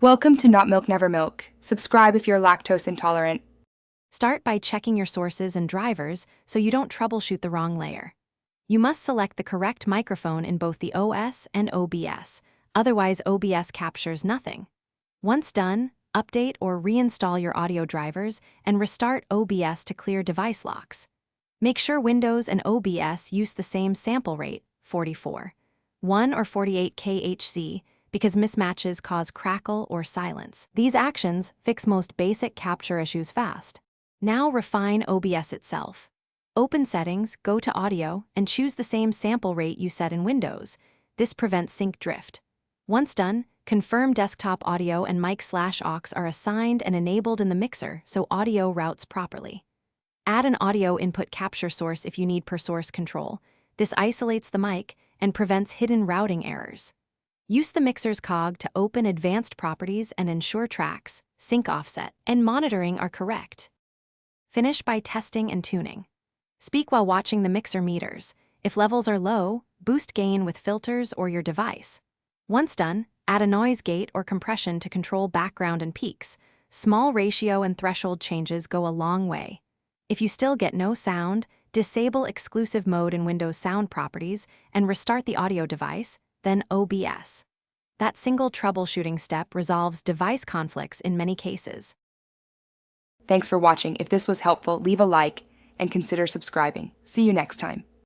Welcome to Not Milk Never Milk. Subscribe if you're lactose intolerant. Start by checking your sources and drivers so you don't troubleshoot the wrong layer. You must select the correct microphone in both the OS and OBS, otherwise OBS captures nothing. Once done, update or reinstall your audio drivers and restart OBS to clear device locks. Make sure Windows and OBS use the same sample rate, 44, 1 or 48 kHz, because mismatches cause crackle or silence. These actions fix most basic capture issues fast. Now refine OBS itself. Open Settings, go to Audio, and choose the same sample rate you set in Windows. This prevents sync drift. Once done, confirm desktop audio and mic/aux are assigned and enabled in the mixer so audio routes properly. Add an audio input capture source if you need per source control. This isolates the mic and prevents hidden routing errors. Use the mixer's cog to open advanced properties and ensure tracks, sync offset, and monitoring are correct. Finish by testing and tuning. Speak while watching the mixer meters. If levels are low, boost gain with filters or your device. Once done, add a noise gate or compression to control background and peaks. Small ratio and threshold changes go a long way. If you still get no sound, disable exclusive mode in Windows Sound Properties and restart the audio device, then OBS. That single troubleshooting step resolves device conflicts in many cases. Thanks for watching. If this was helpful, leave a like and consider subscribing. See you next time.